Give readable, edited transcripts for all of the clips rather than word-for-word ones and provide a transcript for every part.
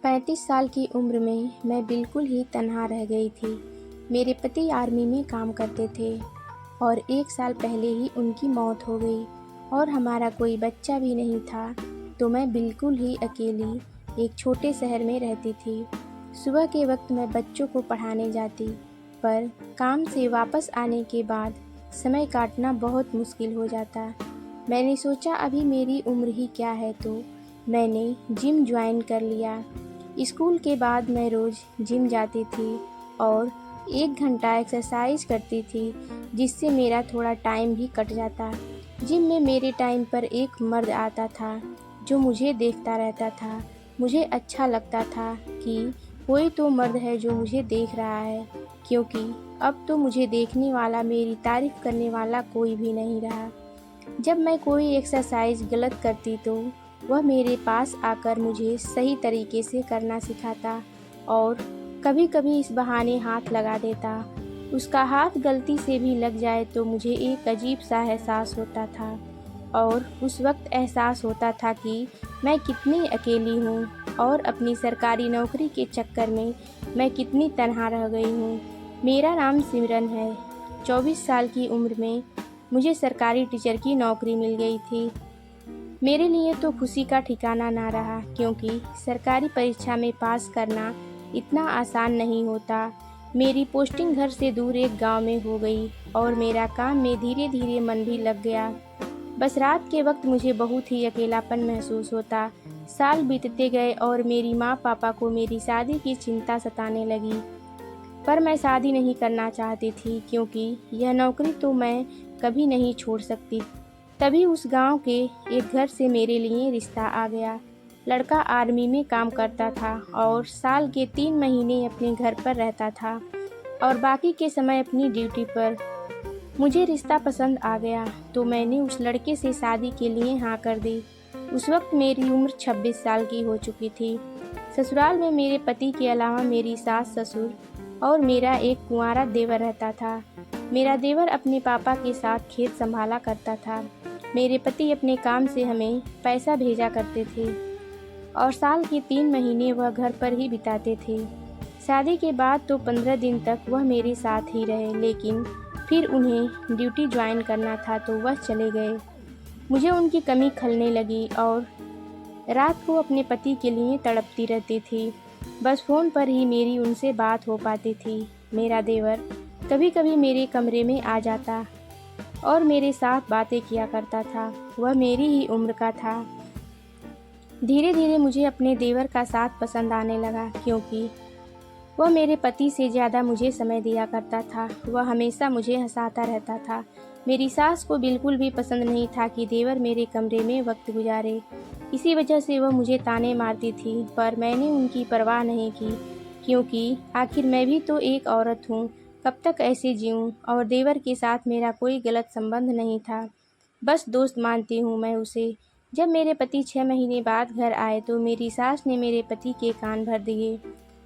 35 साल की उम्र में मैं बिल्कुल ही तन्हा रह गई थी। मेरे पति आर्मी में काम करते थे और 1 साल पहले ही उनकी मौत हो गई और हमारा कोई बच्चा भी नहीं था, तो मैं बिल्कुल ही अकेली एक छोटे शहर में रहती थी। सुबह के वक्त मैं बच्चों को पढ़ाने जाती, पर काम से वापस आने के बाद समय काटना बहुत मुश्किल हो जाता। मैंने सोचा अभी मेरी उम्र ही क्या है, तो मैंने जिम ज्वाइन कर लिया। स्कूल के बाद मैं रोज़ जिम जाती थी और 1 घंटा एक्सरसाइज करती थी, जिससे मेरा थोड़ा टाइम भी कट जाता। जिम में मेरे टाइम पर एक मर्द आता था जो मुझे देखता रहता था। मुझे अच्छा लगता था कि कोई तो मर्द है जो मुझे देख रहा है, क्योंकि अब तो मुझे देखने वाला, मेरी तारीफ़ करने वाला कोई भी नहीं रहा। जब मैं कोई एक्सरसाइज गलत करती तो वह मेरे पास आकर मुझे सही तरीके से करना सिखाता और कभी-कभी इस बहाने हाथ लगा देता। उसका हाथ गलती से भी लग जाए तो मुझे एक अजीब सा एहसास होता था और उस वक्त एहसास होता था कि मैं कितनी अकेली हूँ और अपनी सरकारी नौकरी के चक्कर में मैं कितनी तन्हा रह गई हूँ। मेरा नाम सिमरन है। 24 साल की उम्र में मुझे सरकारी टीचर की नौकरी मिल गई थी। मेरे लिए तो खुशी का ठिकाना ना रहा, क्योंकि सरकारी परीक्षा में पास करना इतना आसान नहीं होता। मेरी पोस्टिंग घर से दूर एक गांव में हो गई और मेरा काम में धीरे धीरे मन भी लग गया। बस रात के वक्त मुझे बहुत ही अकेलापन महसूस होता। साल बीतते गए और मेरी माँ पापा को मेरी शादी की चिंता सताने लगी, पर मैं शादी नहीं करना चाहती थी, क्योंकि यह नौकरी तो मैं कभी नहीं छोड़ सकती। तभी उस गांव के एक घर से मेरे लिए रिश्ता आ गया। लड़का आर्मी में काम करता था और साल के 3 महीने अपने घर पर रहता था और बाकी के समय अपनी ड्यूटी पर। मुझे रिश्ता पसंद आ गया तो मैंने उस लड़के से शादी के लिए हाँ कर दी। उस वक्त मेरी उम्र 26 साल की हो चुकी थी। ससुराल में मेरे पति के अलावा मेरी सास, ससुर और मेरा एक कुंवारा देवर रहता था। मेरा देवर अपने पापा के साथ खेत संभाला करता था। मेरे पति अपने काम से हमें पैसा भेजा करते थे और साल के 3 महीने वह घर पर ही बिताते थे। शादी के बाद तो 15 दिन तक वह मेरे साथ ही रहे, लेकिन फिर उन्हें ड्यूटी ज्वाइन करना था तो वह चले गए। मुझे उनकी कमी खलने लगी और रात को अपने पति के लिए तड़पती रहती थी। बस फ़ोन पर ही मेरी उनसे बात हो पाती थी। मेरा देवर कभी कभी मेरे कमरे में आ जाता और मेरे साथ बातें किया करता था। वह मेरी ही उम्र का था। धीरे धीरे मुझे अपने देवर का साथ पसंद आने लगा, क्योंकि वह मेरे पति से ज़्यादा मुझे समय दिया करता था। वह हमेशा मुझे हंसाता रहता था। मेरी सास को बिल्कुल भी पसंद नहीं था कि देवर मेरे कमरे में वक्त गुजारे। इसी वजह से वह मुझे ताने मारती थी, पर मैंने उनकी परवाह नहीं की, क्योंकि आखिर मैं भी तो एक औरत हूँ। कब तक ऐसे जीऊँ? और देवर के साथ मेरा कोई गलत संबंध नहीं था, बस दोस्त मानती हूँ मैं उसे। जब मेरे पति 6 महीने बाद घर आए तो मेरी सास ने मेरे पति के कान भर दिए।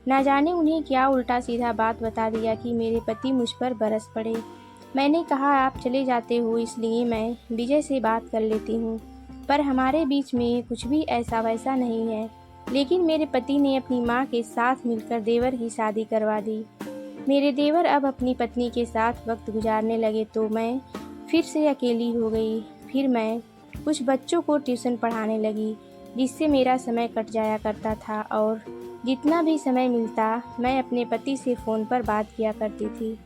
ना जाने उन्हें क्या उल्टा सीधा बात बता दिया कि मेरे पति मुझ पर बरस पड़े। मैंने कहा, आप चले जाते हो इसलिए मैं विजय से बात कर लेती हूँ, पर हमारे बीच में कुछ भी ऐसा वैसा नहीं है। लेकिन मेरे पति ने अपनी माँ के साथ मिलकर देवर की शादी करवा दी। मेरे देवर अब अपनी पत्नी के साथ वक्त गुजारने लगे तो मैं फिर से अकेली हो गई। फिर मैं कुछ बच्चों को ट्यूशन पढ़ाने लगी, जिससे मेरा समय कट जाया करता था और जितना भी समय मिलता मैं अपने पति से फ़ोन पर बात किया करती थी।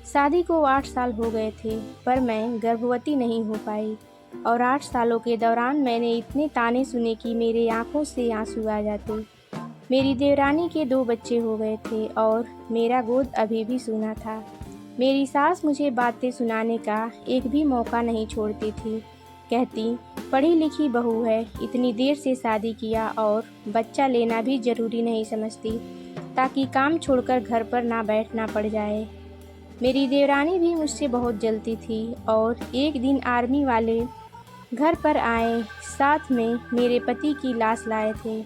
शादी को 8 साल हो गए थे, पर मैं गर्भवती नहीं हो पाई और 8 सालों के दौरान मैंने इतने ताने सुने कि मेरे आंखों से आंसू आ जाते। मेरी देवरानी के 2 बच्चे हो गए थे और मेरा गोद अभी भी सूना था। मेरी सास मुझे बातें सुनाने का एक भी मौका नहीं छोड़ती थी। कहती, पढ़ी लिखी बहू है, इतनी देर से शादी किया और बच्चा लेना भी ज़रूरी नहीं समझती, ताकि काम छोड़कर घर पर ना बैठना पड़ जाए। मेरी देवरानी भी मुझसे बहुत जलती थी और एक दिन आर्मी वाले घर पर आए, साथ में मेरे पति की लाश लाए थे।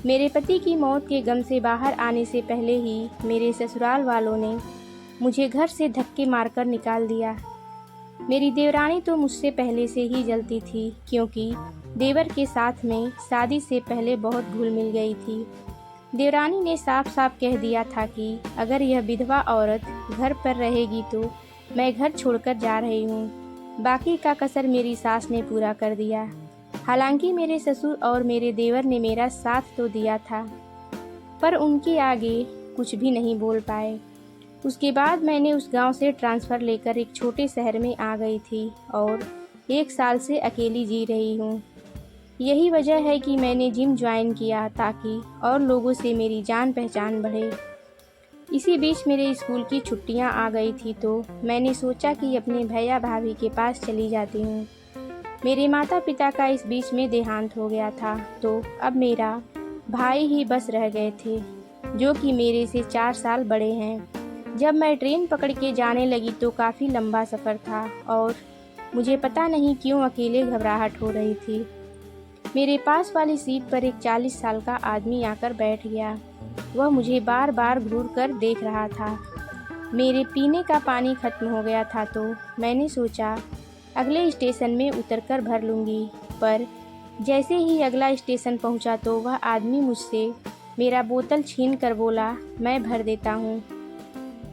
मेरे पति की मौत के गम से बाहर आने से पहले ही मेरे ससुराल वालों ने मुझे घर से धक्के मारकर निकाल दिया। मेरी देवरानी तो मुझसे पहले से ही जलती थी, क्योंकि देवर के साथ में शादी से पहले बहुत घुल मिल गई थी। देवरानी ने साफ साफ कह दिया था कि अगर यह विधवा औरत घर पर रहेगी तो मैं घर छोड़कर जा रही हूँ। बाकी का कसर मेरी सास ने पूरा कर दिया। हालांकि मेरे ससुर और मेरे देवर ने मेरा साथ तो दिया था, पर उनके आगे कुछ भी नहीं बोल पाए। उसके बाद मैंने उस गांव से ट्रांसफ़र लेकर एक छोटे शहर में आ गई थी और 1 साल से अकेली जी रही हूँ। यही वजह है कि मैंने जिम ज्वाइन किया ताकि और लोगों से मेरी जान पहचान बढ़े। इसी बीच मेरे स्कूल की छुट्टियां आ गई थी तो मैंने सोचा कि अपने भैया भाभी के पास चली जाती हूँ। मेरे माता पिता का इस बीच में देहांत हो गया था तो अब मेरा भाई ही बस रह गए थे, जो कि मेरे से 4 साल बड़े हैं। जब मैं ट्रेन पकड़ के जाने लगी तो काफ़ी लंबा सफ़र था और मुझे पता नहीं क्यों अकेले घबराहट हो रही थी। मेरे पास वाली सीट पर एक 40 साल का आदमी आकर बैठ गया। वह मुझे बार बार घूर कर देख रहा था। मेरे पीने का पानी खत्म हो गया था तो मैंने सोचा अगले स्टेशन में उतरकर भर लूँगी, पर जैसे ही अगला स्टेशन पहुँचा तो वह आदमी मुझसे मेरा बोतल छीन कर बोला, मैं भर देता हूँ,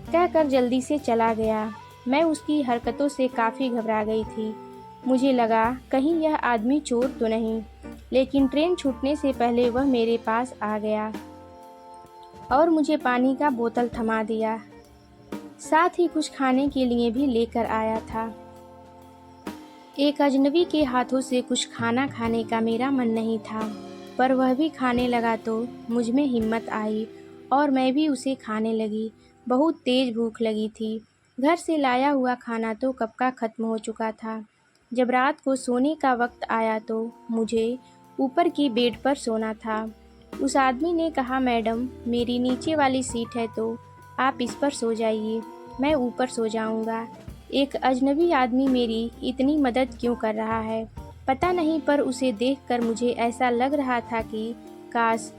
कहकर जल्दी से चला गया। मैं उसकी हरकतों से काफ़ी घबरा गई थी। मुझे लगा कहीं यह आदमी चोर तो नहीं, लेकिन ट्रेन छूटने से पहले वह मेरे पास आ गया और मुझे पानी का बोतल थमा दिया। साथ ही कुछ खाने के लिए भी लेकर आया था। एक अजनबी के हाथों से कुछ खाना खाने का मेरा मन नहीं था, पर वह भी खाने लगा तो मुझ में हिम्मत आई और मैं भी उसे खाने लगी। बहुत तेज़ भूख लगी थी। घर से लाया हुआ खाना तो कब का ख़त्म हो चुका था। जब रात को सोने का वक्त आया तो मुझे ऊपर की बेड पर सोना था। उस आदमी ने कहा, मैडम मेरी नीचे वाली सीट है तो आप इस पर सो जाइए, मैं ऊपर सो जाऊंगा। एक अजनबी आदमी मेरी इतनी मदद क्यों कर रहा है पता नहीं, पर उसे देखकर मुझे ऐसा लग रहा था कि काश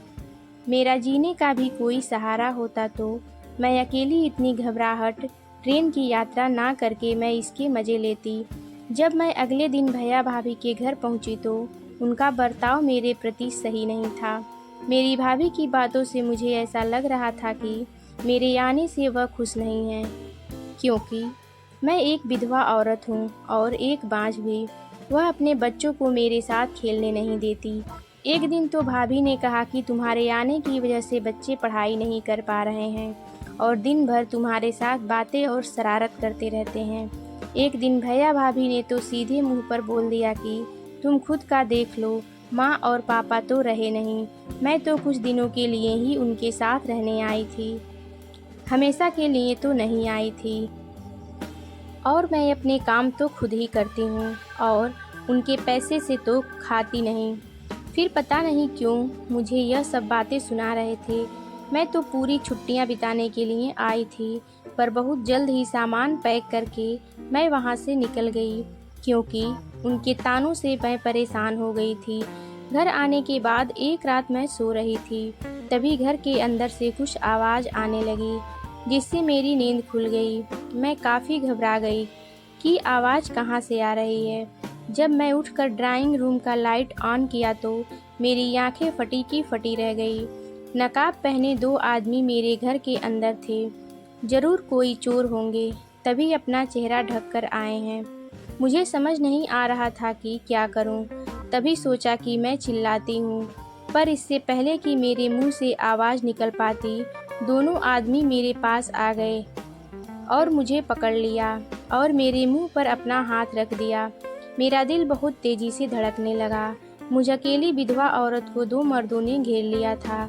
मेरा जीने का भी कोई सहारा होता तो मैं अकेली इतनी घबराहट ट्रेन की यात्रा ना करके मैं इसके मज़े लेती। जब मैं अगले दिन भैया भाभी के घर पहुंची तो उनका बर्ताव मेरे प्रति सही नहीं था। मेरी भाभी की बातों से मुझे ऐसा लग रहा था कि मेरे आने से वह खुश नहीं हैं, क्योंकि मैं एक विधवा औरत हूँ और एक बाँझ भी। वह अपने बच्चों को मेरे साथ खेलने नहीं देती। एक दिन तो भाभी ने कहा कि तुम्हारे आने की वजह से बच्चे पढ़ाई नहीं कर पा रहे हैं और दिन भर तुम्हारे साथ बातें और शरारत करते रहते हैं। एक दिन भैया भाभी ने तो सीधे मुंह पर बोल दिया कि तुम खुद का देख लो, माँ और पापा तो रहे नहीं, मैं तो कुछ दिनों के लिए ही उनके साथ रहने आई थी, हमेशा के लिए तो नहीं आई थी। और मैं अपने काम तो खुद ही करती हूँ और उनके पैसे से तो खाती नहीं। फिर पता नहीं क्यों मुझे यह सब बातें सुना रहे थे। मैं तो पूरी छुट्टियाँ बिताने के लिए आई थी, पर बहुत जल्द ही सामान पैक करके मैं वहाँ से निकल गई, क्योंकि उनके तानों से मैं परेशान हो गई थी। घर आने के बाद एक रात मैं सो रही थी, तभी घर के अंदर से कुछ आवाज़ आने लगी, जिससे मेरी नींद खुल गई। मैं काफ़ी घबरा गई कि आवाज़ कहाँ से आ रही है। जब मैं उठकर ड्राइंग रूम का लाइट ऑन किया तो मेरी आंखें फटी की फटी रह गई। नकाब पहने 2 आदमी मेरे घर के अंदर थे। ज़रूर कोई चोर होंगे, तभी अपना चेहरा ढक कर आए हैं। मुझे समझ नहीं आ रहा था कि क्या करूं। तभी सोचा कि मैं चिल्लाती हूं, पर इससे पहले कि मेरे मुंह से आवाज़ निकल पाती, दोनों आदमी मेरे पास आ गए और मुझे पकड़ लिया और मेरे मुंह पर अपना हाथ रख दिया। मेरा दिल बहुत तेज़ी से धड़कने लगा। मुझ अकेली विधवा औरत को 2 मर्दों ने घेर लिया था।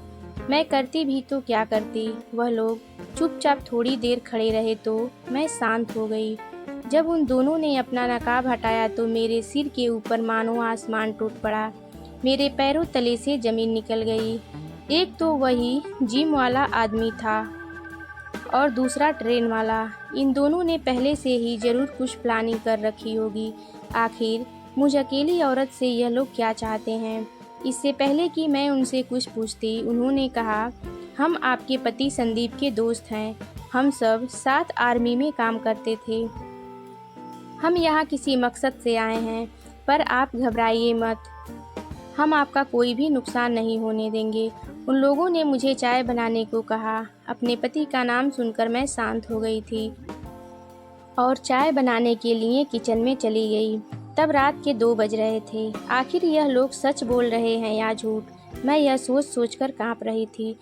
मैं करती भी तो क्या करती। वह लोग चुपचाप थोड़ी देर खड़े रहे तो मैं शांत हो गई। जब उन दोनों ने अपना नकाब हटाया तो मेरे सिर के ऊपर मानो आसमान टूट पड़ा। मेरे पैरों तले से ज़मीन निकल गई। एक तो वही जिम वाला आदमी था और दूसरा ट्रेन वाला। इन दोनों ने पहले से ही ज़रूर कुछ प्लानिंग कर रखी होगी। आखिर मुझ अकेली औरत से यह लोग क्या चाहते हैं। इससे पहले कि मैं उनसे कुछ पूछती, उन्होंने कहा, हम आपके पति संदीप के दोस्त हैं। हम सब साथ आर्मी में काम करते थे। हम यहाँ किसी मकसद से आए हैं, पर आप घबराइए मत। हम आपका कोई भी नुकसान नहीं होने देंगे। उन लोगों ने मुझे चाय बनाने को कहा। अपने पति का नाम सुनकर मैं शांत हो गई थी और चाय बनाने के लिए किचन में चली गई। तब रात के 2 बज रहे थे। आखिर यह लोग सच बोल रहे हैं या झूठ? मैं यह सोच सोचकर कांप रही थी।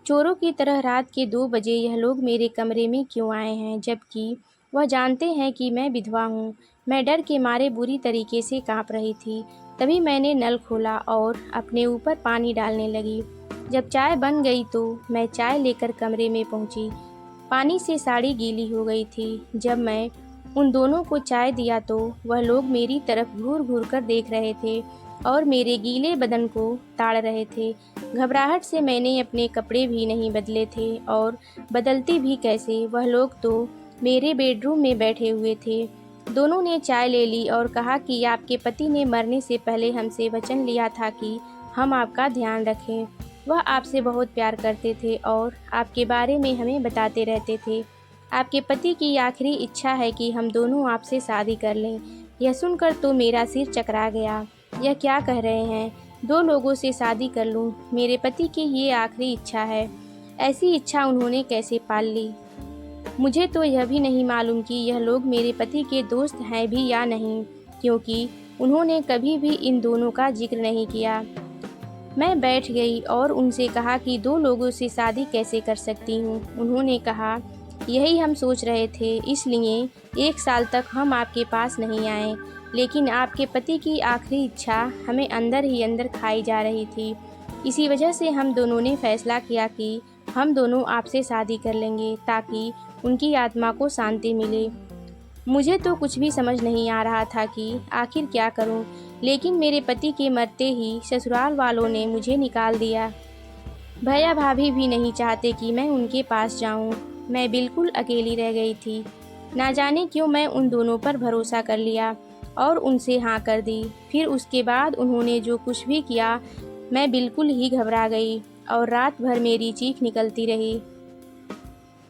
चोरों की तरह रात के 2 बजे यह लोग मेरे कमरे में क्यों आए हैं, जबकि वह जानते हैं कि मैं विधवा हूँ। मैं डर के मारे बुरी तरीके से कांप रही थी। तभी मैंने नल खोला और अपने ऊपर पानी डालने लगी। जब चाय बन गई तो मैं चाय लेकर कमरे में पहुँची। पानी से साड़ी गीली हो गई थी। जब मैं उन दोनों को चाय दिया तो वह लोग मेरी तरफ घूर घूर कर देख रहे थे और मेरे गीले बदन को ताड़ रहे थे। घबराहट से मैंने अपने कपड़े भी नहीं बदले थे और बदलती भी कैसे, वह लोग तो मेरे बेडरूम में बैठे हुए थे। दोनों ने चाय ले ली और कहा कि आपके पति ने मरने से पहले हमसे वचन लिया था कि हम आपका ध्यान रखें। वह आपसे बहुत प्यार करते थे और आपके बारे में हमें बताते रहते थे। आपके पति की आखिरी इच्छा है कि हम दोनों आपसे शादी कर लें। यह सुनकर तो मेरा सिर चकरा गया। यह क्या कह रहे हैं? 2 लोगों से शादी कर लूं? मेरे पति की ये आखिरी इच्छा है। ऐसी इच्छा उन्होंने कैसे पाल ली? मुझे तो यह भी नहीं मालूम कि यह लोग मेरे पति के दोस्त हैं भी या नहीं, क्योंकि उन्होंने कभी भी इन दोनों का जिक्र नहीं किया। मैं बैठ गई और उनसे कहा कि 2 लोगों से शादी कैसे कर सकती हूँ। उन्होंने कहा, यही हम सोच रहे थे, इसलिए 1 साल तक हम आपके पास नहीं आए। लेकिन आपके पति की आखिरी इच्छा हमें अंदर ही अंदर खाई जा रही थी। इसी वजह से हम दोनों ने फैसला किया कि हम दोनों आपसे शादी कर लेंगे ताकि उनकी आत्मा को शांति मिले। मुझे तो कुछ भी समझ नहीं आ रहा था कि आखिर क्या करूं, लेकिन मेरे पति के मरते ही ससुराल वालों ने मुझे निकाल दिया। भैया भाभी भी नहीं चाहते कि मैं उनके पास जाऊं। मैं बिल्कुल अकेली रह गई थी। ना जाने क्यों मैं उन दोनों पर भरोसा कर लिया और उनसे हाँ कर दी। फिर उसके बाद उन्होंने जो कुछ भी किया, मैं बिल्कुल ही घबरा गई और रात भर मेरी चीख निकलती रही।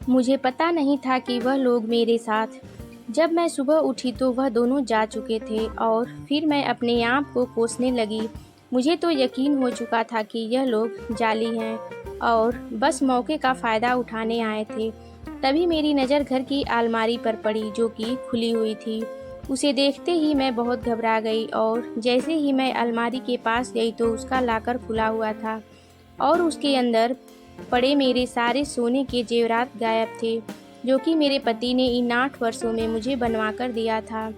मुझे पता नहीं था कि वह लोग मेरे साथ। जब मैं सुबह उठी तो वह दोनों जा चुके थे और फिर मैं अपने आप को कोसने लगी। मुझे तो यकीन हो चुका था कि यह लोग जाली हैं और बस मौके का फ़ायदा उठाने आए थे। तभी मेरी नज़र घर की अलमारी पर पड़ी, जो कि खुली हुई थी। उसे देखते ही मैं बहुत घबरा गई और जैसे ही मैं अलमारी के पास गई तो उसका लाकर खुला हुआ था और उसके अंदर पड़े मेरे सारे सोने के जेवरात गायब थे, जो कि मेरे पति ने इन 8 वर्षों में मुझे बनवा कर दिया था।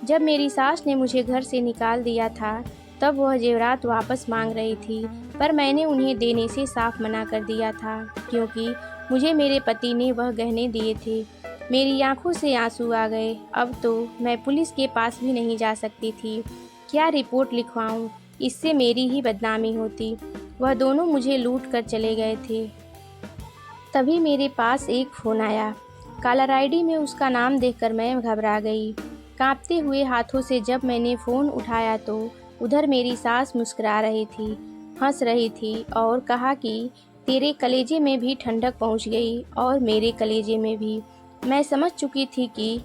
जब मेरी सास ने मुझे घर से निकाल दिया था तब वह जेवरात वापस मांग रही थी, पर मैंने उन्हें देने से साफ मना कर दिया था, क्योंकि मुझे मेरे पति ने वह गहने दिए थे। मेरी आंखों से आंसू आ गए। अब तो मैं पुलिस के पास भी नहीं जा सकती थी। क्या रिपोर्ट लिखवाऊं? इससे मेरी ही बदनामी होती। वह दोनों मुझे लूट कर चले गए थे। तभी मेरे पास एक फ़ोन आया। कॉलर आईडी में उसका नाम देखकर मैं घबरा गई। कांपते हुए हाथों से जब मैंने फ़ोन उठाया तो उधर मेरी सास मुस्कुरा रही थी, हंस रही थी और कहा कि तेरे कलेजे में भी ठंडक पहुंच गई और मेरे कलेजे में भी। मैं समझ चुकी थी कि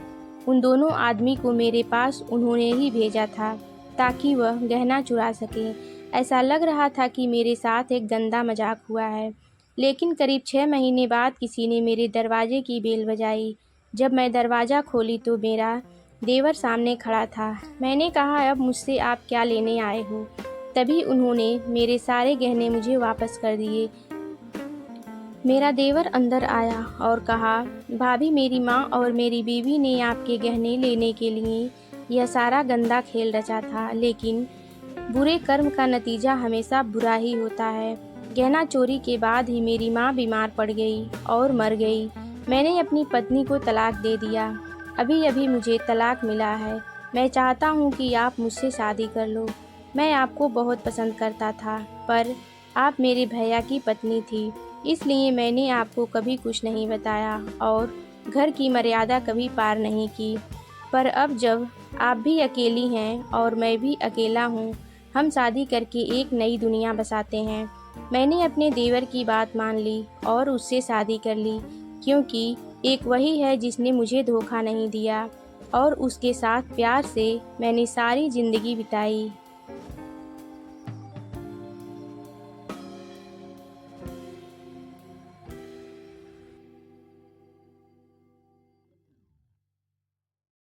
उन दोनों आदमी को मेरे पास उन्होंने ही भेजा था ताकि वह गहना चुरा सके। ऐसा लग रहा था कि मेरे साथ एक गंदा मजाक हुआ है। लेकिन करीब 6 महीने बाद किसी ने मेरे दरवाजे की बेल बजाई। जब मैं दरवाज़ा खोली तो मेरा देवर सामने खड़ा था। मैंने कहा, अब मुझसे आप क्या लेने आए हो? तभी उन्होंने मेरे सारे गहने मुझे वापस कर दिए। मेरा देवर अंदर आया और कहा, भाभी, मेरी माँ और मेरी बीवी ने आपके गहने लेने के लिए यह सारा गंदा खेल रचा था, लेकिन बुरे कर्म का नतीजा हमेशा बुरा ही होता है। गहना चोरी के बाद ही मेरी माँ बीमार पड़ गई और मर गई। मैंने अपनी पत्नी को तलाक दे दिया। अभी अभी मुझे तलाक मिला है। मैं चाहता हूँ कि आप मुझसे शादी कर लो। मैं आपको बहुत पसंद करता था, पर आप मेरे भैया की पत्नी थी, इसलिए मैंने आपको कभी कुछ नहीं बताया और घर की मर्यादा कभी पार नहीं की। पर अब जब आप भी अकेली हैं और मैं भी अकेला हूँ, हम शादी करके एक नई दुनिया बसाते हैं। मैंने अपने देवर की बात मान ली और उससे शादी कर ली, क्योंकि एक वही है जिसने मुझे धोखा नहीं दिया और उसके साथ प्यार से मैंने सारी ज़िंदगी बिताई।